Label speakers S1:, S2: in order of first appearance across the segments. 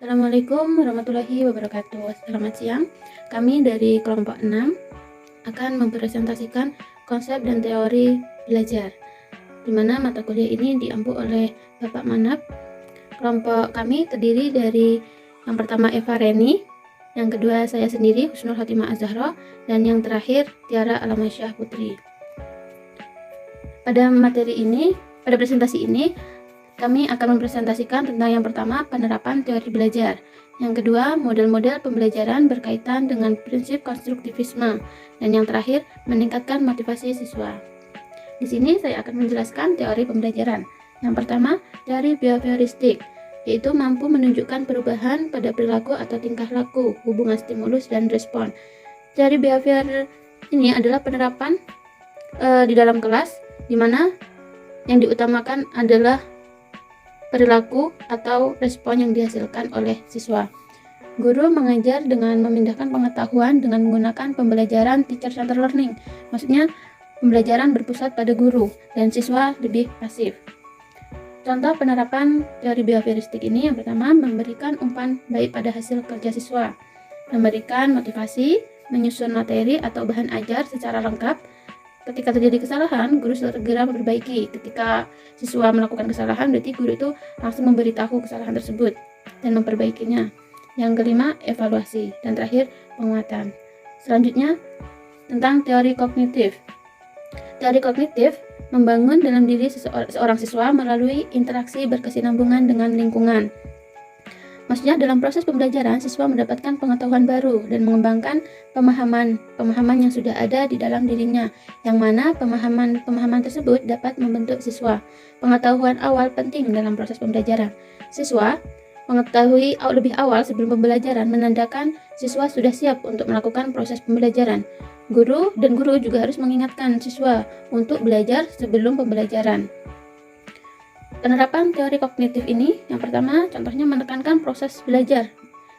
S1: Assalamualaikum warahmatullahi wabarakatuh. Selamat siang. Kami dari kelompok 6 akan mempresentasikan konsep dan teori belajar, di mana mata kuliah ini diampu oleh Bapak Manap. Kelompok kami terdiri dari yang pertama Eva Reni, yang kedua saya sendiri Husnul Khotimah Az-Zahra, dan yang terakhir Tiara Alamasyah Putri. Pada presentasi ini kami akan mempresentasikan tentang yang pertama, penerapan teori belajar. Yang kedua, model-model pembelajaran berkaitan dengan prinsip konstruktivisme. Dan yang terakhir, meningkatkan motivasi siswa. Di sini saya akan menjelaskan teori pembelajaran. Yang pertama, teori behavioristik, yaitu mampu menunjukkan perubahan pada perilaku atau tingkah laku, hubungan stimulus dan respon. Teori behavior ini adalah penerapan di dalam kelas, di mana yang diutamakan adalah perilaku atau respon yang dihasilkan oleh siswa. Guru mengajar dengan memindahkan pengetahuan dengan menggunakan pembelajaran teacher-centered learning. Maksudnya, pembelajaran berpusat pada guru dan siswa lebih pasif. Contoh penerapan teori behavioristik ini yang pertama, memberikan umpan baik pada hasil kerja siswa, memberikan motivasi, menyusun materi atau bahan ajar secara lengkap. Ketika terjadi kesalahan, guru segera memperbaiki. Ketika siswa melakukan kesalahan, berarti guru itu langsung memberitahu kesalahan tersebut dan memperbaikinya. Yang kelima, evaluasi. Dan terakhir, penguatan. Selanjutnya, tentang teori kognitif. Teori kognitif membangun dalam diri seorang siswa melalui interaksi berkesinambungan dengan lingkungan. Maksudnya dalam proses pembelajaran, siswa mendapatkan pengetahuan baru dan mengembangkan pemahaman yang sudah ada di dalam dirinya, yang mana pemahaman tersebut dapat membentuk siswa. Pengetahuan awal penting dalam proses pembelajaran. Siswa mengetahui lebih awal sebelum pembelajaran menandakan siswa sudah siap untuk melakukan proses pembelajaran. Guru juga harus mengingatkan siswa untuk belajar sebelum pembelajaran. Penerapan teori kognitif ini, yang pertama, contohnya menekankan proses belajar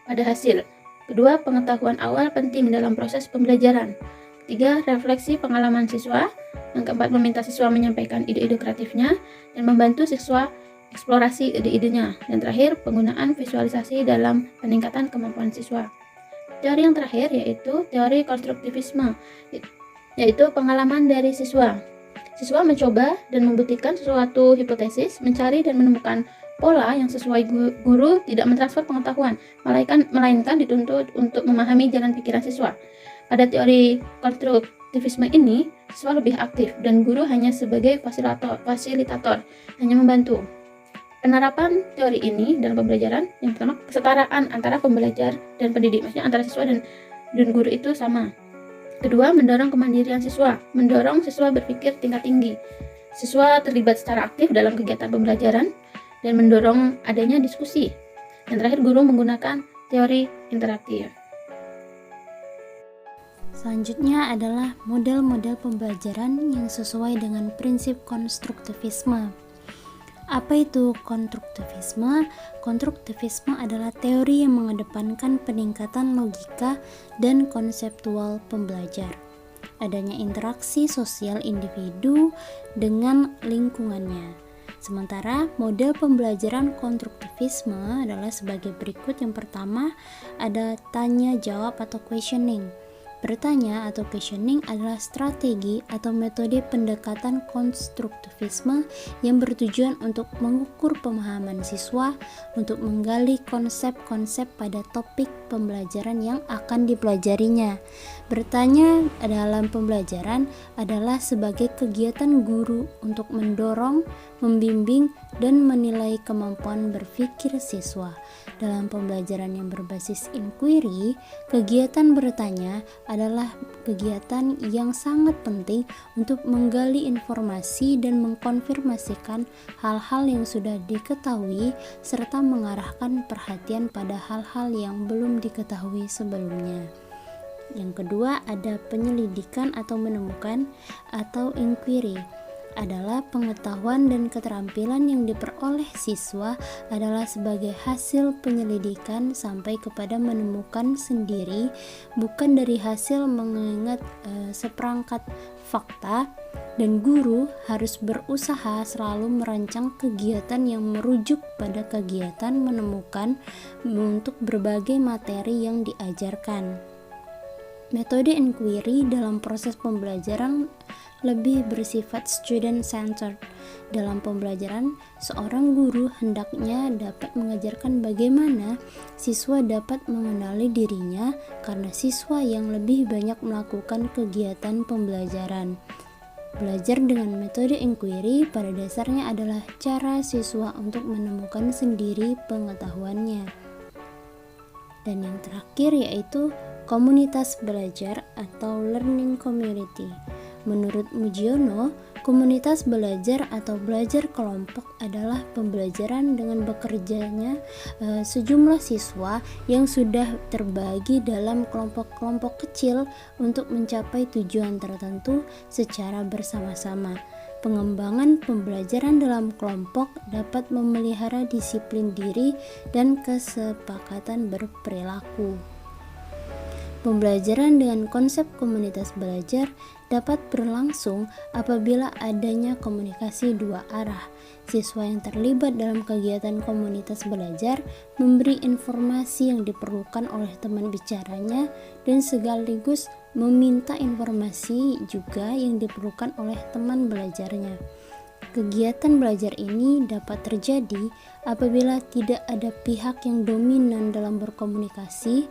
S1: pada hasil. Kedua, pengetahuan awal penting dalam proses pembelajaran. Ketiga, refleksi pengalaman siswa. Yang keempat, meminta siswa menyampaikan ide-ide kreatifnya dan membantu siswa eksplorasi ide-idenya. Dan terakhir, penggunaan visualisasi dalam peningkatan kemampuan siswa. Teori yang terakhir yaitu teori konstruktivisme, yaitu pengalaman dari siswa. Siswa mencoba dan membuktikan suatu hipotesis, mencari dan menemukan pola yang sesuai. Guru tidak mentransfer pengetahuan, melainkan dituntut untuk memahami jalan pikiran siswa. Pada teori konstruktivisme ini, siswa lebih aktif dan guru hanya sebagai fasilitator, hanya membantu. Penerapan teori ini dalam pembelajaran, yang pertama, kesetaraan antara pembelajar dan pendidik, maksudnya antara siswa dan guru itu sama. Kedua, mendorong kemandirian siswa, mendorong siswa berpikir tingkat tinggi. Siswa terlibat secara aktif dalam kegiatan pembelajaran dan mendorong adanya diskusi. Dan terakhir, guru menggunakan teori interaktif.
S2: Selanjutnya adalah model-model pembelajaran yang sesuai dengan prinsip konstruktivisme. Apa itu konstruktivisme? Konstruktivisme adalah teori yang mengedepankan peningkatan logika dan konseptual pembelajar. Adanya interaksi sosial individu dengan lingkungannya. Sementara model pembelajaran konstruktivisme adalah sebagai berikut. Yang pertama, ada tanya jawab atau questioning. Bertanya atau questioning adalah strategi atau metode pendekatan konstruktivisme yang bertujuan untuk mengukur pemahaman siswa, untuk menggali konsep-konsep pada topik pembelajaran yang akan dipelajarinya. Bertanya dalam pembelajaran adalah sebagai kegiatan guru untuk mendorong, membimbing, dan menilai kemampuan berpikir siswa. Dalam pembelajaran yang berbasis inquiry, kegiatan bertanya adalah kegiatan yang sangat penting untuk menggali informasi dan mengkonfirmasikan hal-hal yang sudah diketahui serta mengarahkan perhatian pada hal-hal yang belum diketahui sebelumnya. Yang kedua, ada penyelidikan atau menemukan atau inquiry. adalah pengetahuan dan keterampilan yang diperoleh siswa adalah sebagai hasil penyelidikan sampai kepada menemukan sendiri, bukan dari hasil mengingat seperangkat fakta, dan guru harus berusaha selalu merancang kegiatan yang merujuk pada kegiatan menemukan untuk berbagai materi yang diajarkan. Metode inquiry dalam proses pembelajaran lebih bersifat student-centered. Dalam pembelajaran, seorang guru hendaknya dapat mengajarkan bagaimana siswa dapat mengenali dirinya karena siswa yang lebih banyak melakukan kegiatan pembelajaran. Belajar dengan metode inquiry pada dasarnya adalah cara siswa untuk menemukan sendiri pengetahuannya. Dan yang terakhir yaitu komunitas belajar atau learning community. Menurut Mujiono, komunitas belajar atau belajar kelompok adalah pembelajaran dengan bekerjanya sejumlah siswa yang sudah terbagi dalam kelompok-kelompok kecil untuk mencapai tujuan tertentu secara bersama-sama. Pengembangan pembelajaran dalam kelompok dapat memelihara disiplin diri dan kesepakatan berperilaku. Pembelajaran dengan konsep komunitas belajar dapat berlangsung apabila adanya komunikasi dua arah. Siswa yang terlibat dalam kegiatan komunitas belajar memberi informasi yang diperlukan oleh teman bicaranya dan sekaligus meminta informasi juga yang diperlukan oleh teman belajarnya. Kegiatan belajar ini dapat terjadi apabila tidak ada pihak yang dominan dalam berkomunikasi,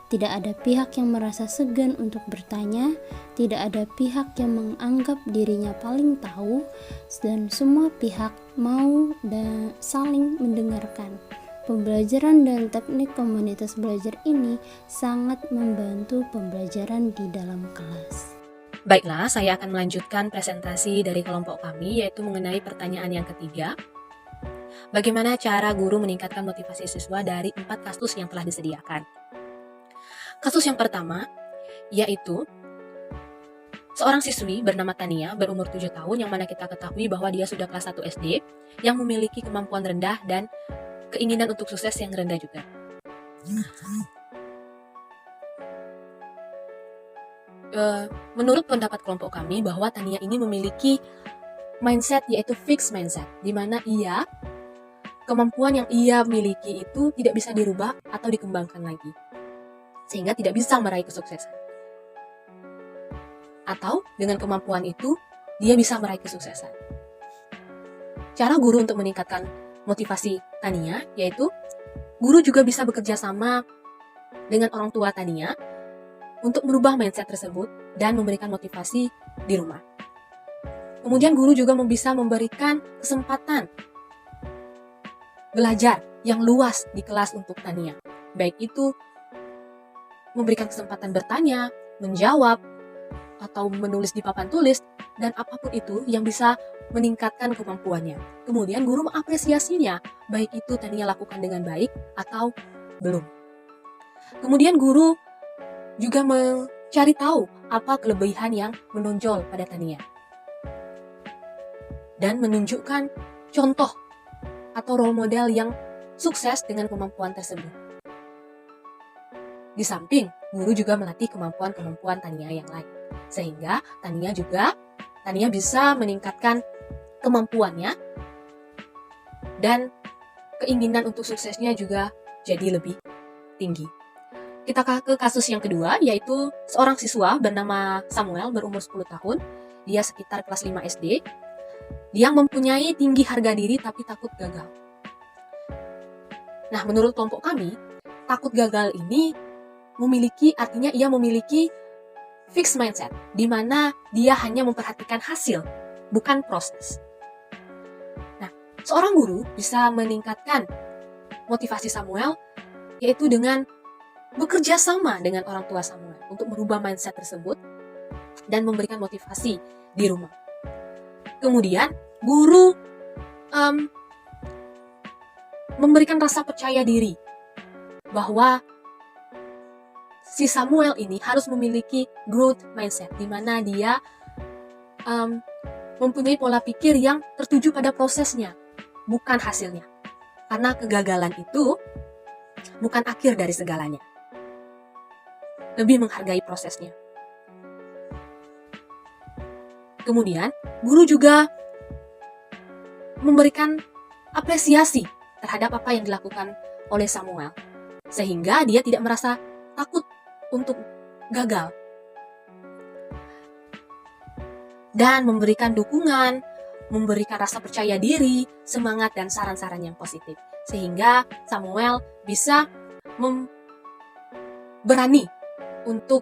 S2: tidak ada pihak yang merasa segan untuk bertanya, tidak ada pihak yang menganggap dirinya paling tahu, dan semua pihak mau dan saling mendengarkan. Pembelajaran dan teknik komunitas belajar ini sangat membantu pembelajaran di dalam kelas.
S3: Baiklah, saya akan melanjutkan presentasi dari kelompok kami, yaitu mengenai pertanyaan yang ketiga. Bagaimana cara guru meningkatkan motivasi siswa dari 4 kasus yang telah disediakan? Kasus yang pertama, yaitu seorang siswi bernama Tania berumur 7 tahun yang mana kita ketahui bahwa dia sudah kelas 1 SD yang memiliki kemampuan rendah dan keinginan untuk sukses yang rendah juga. Menurut pendapat kelompok kami bahwa Tania ini memiliki mindset yaitu fixed mindset, di mana kemampuan yang ia miliki itu tidak bisa dirubah atau dikembangkan lagi, sehingga tidak bisa meraih kesuksesan. Atau dengan kemampuan itu, dia bisa meraih kesuksesan. Cara guru untuk meningkatkan motivasi Tania, yaitu guru juga bisa bekerja sama dengan orang tua Tania untuk merubah mindset tersebut dan memberikan motivasi di rumah. Kemudian guru juga bisa memberikan kesempatan belajar yang luas di kelas untuk Tania. Baik itu memberikan kesempatan bertanya, menjawab, atau menulis di papan tulis, dan apapun itu yang bisa meningkatkan kemampuannya. Kemudian guru mengapresiasinya, baik itu Tania lakukan dengan baik atau belum. Kemudian guru juga mencari tahu apa kelebihan yang menonjol pada Tania. Dan menunjukkan contoh atau role model yang sukses dengan kemampuan tersebut. Di samping, guru juga melatih kemampuan-kemampuan Tania yang lain. Sehingga Tania bisa meningkatkan kemampuannya dan keinginan untuk suksesnya juga jadi lebih tinggi. Kita ke kasus yang kedua, yaitu seorang siswa bernama Samuel berumur 10 tahun. Dia sekitar kelas 5 SD. Dia mempunyai tinggi harga diri tapi takut gagal. Nah, menurut kelompok kami, takut gagal ini artinya ia memiliki fixed mindset, di mana dia hanya memperhatikan hasil, bukan proses. Nah, seorang guru bisa meningkatkan motivasi Samuel, yaitu dengan bekerja sama dengan orang tua Samuel untuk merubah mindset tersebut dan memberikan motivasi di rumah. Kemudian, guru memberikan rasa percaya diri bahwa si Samuel ini harus memiliki growth mindset, di mana dia mempunyai pola pikir yang tertuju pada prosesnya, bukan hasilnya. Karena kegagalan itu bukan akhir dari segalanya. Lebih menghargai prosesnya. Kemudian, guru juga memberikan apresiasi terhadap apa yang dilakukan oleh Samuel, sehingga dia tidak merasa takut untuk gagal. Dan memberikan dukungan, memberikan rasa percaya diri, semangat, dan saran-saran yang positif. Sehingga Samuel bisa berani untuk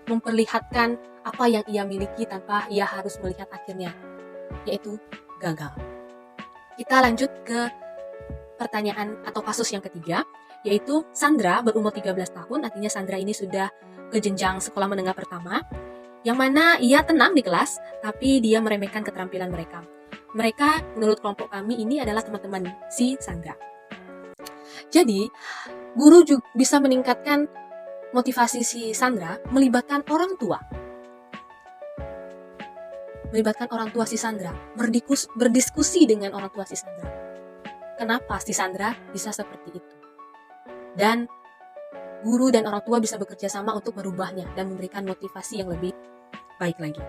S3: memperlihatkan apa yang ia miliki tanpa ia harus melihat akhirnya, yaitu gagal. Kita lanjut ke pertanyaan atau kasus yang ketiga, yaitu Sandra berumur 13 tahun, artinya Sandra ini sudah ke jenjang sekolah menengah pertama, yang mana ia tenang di kelas, tapi dia meremehkan keterampilan mereka. Mereka, menurut kelompok kami, ini adalah teman-teman si Sandra. Jadi, guru juga bisa meningkatkan motivasi si Sandra melibatkan orang tua. Melibatkan orang tua si Sandra, berdiskusi dengan orang tua si Sandra. Kenapa si Sandra bisa seperti itu? Dan guru dan orang tua bisa bekerja sama untuk merubahnya dan memberikan motivasi yang lebih baik lagi.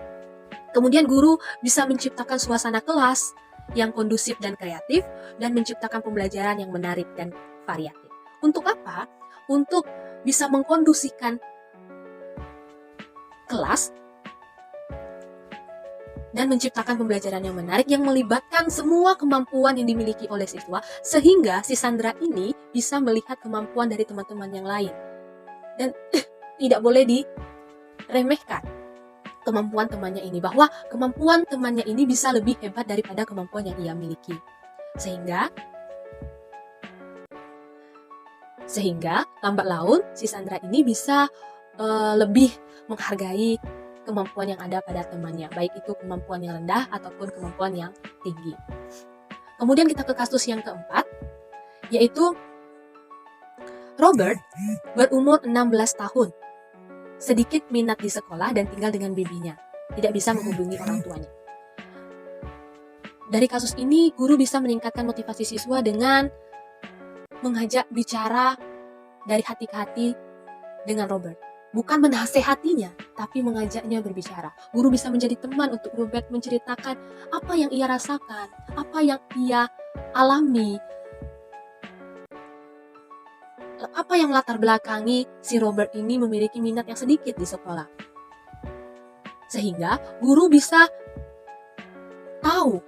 S3: Kemudian guru bisa menciptakan suasana kelas yang kondusif dan kreatif dan menciptakan pembelajaran yang menarik dan variatif. Untuk apa? Untuk bisa mengkondusifkan kelas dan menciptakan pembelajaran yang menarik yang melibatkan semua kemampuan yang dimiliki oleh siswa, sehingga si Sandra ini bisa melihat kemampuan dari teman-teman yang lain. Dan tidak boleh diremehkan kemampuan temannya ini, bahwa kemampuan temannya ini bisa lebih hebat daripada kemampuan yang ia miliki. Sehingga lambat laun si Sandra ini bisa lebih menghargai kemampuan yang ada pada temannya, baik itu kemampuan yang rendah ataupun kemampuan yang tinggi. Kemudian kita ke kasus yang keempat, yaitu Robert berumur 16 tahun, sedikit minat di sekolah dan tinggal dengan bibinya, tidak bisa menghubungi orang tuanya. Dari kasus ini, guru bisa meningkatkan motivasi siswa dengan mengajak bicara dari hati ke hati dengan Robert. Bukan menasehatinya, tapi mengajaknya berbicara. Guru bisa menjadi teman untuk Robert menceritakan apa yang ia rasakan, apa yang ia alami, apa yang latar belakangi si Robert ini memiliki minat yang sedikit di sekolah. Sehingga guru bisa tahu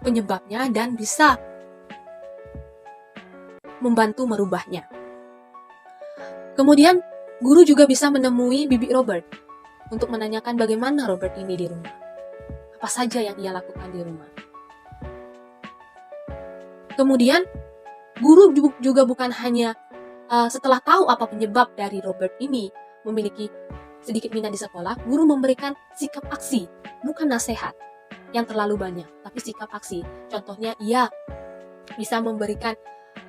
S3: penyebabnya dan bisa membantu merubahnya. Kemudian guru juga bisa menemui bibi Robert untuk menanyakan bagaimana Robert ini di rumah. Apa saja yang ia lakukan di rumah. Kemudian guru juga bukan hanya setelah tahu apa penyebab dari Robert ini memiliki sedikit minat di sekolah, guru memberikan sikap aksi, bukan nasihat yang terlalu banyak, tapi sikap aksi. Contohnya ia bisa memberikan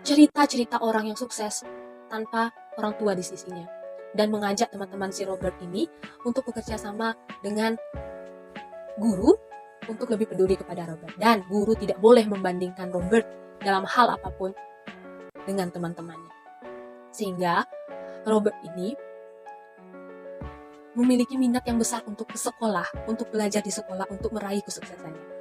S3: cerita-cerita orang yang sukses tanpa orang tua di sisinya, dan mengajak teman-teman si Robert ini untuk bekerja sama dengan guru untuk lebih peduli kepada Robert. Dan guru tidak boleh membandingkan Robert dalam hal apapun dengan teman-temannya. Sehingga Robert ini memiliki minat yang besar untuk ke sekolah, untuk belajar di sekolah, untuk meraih kesuksesannya.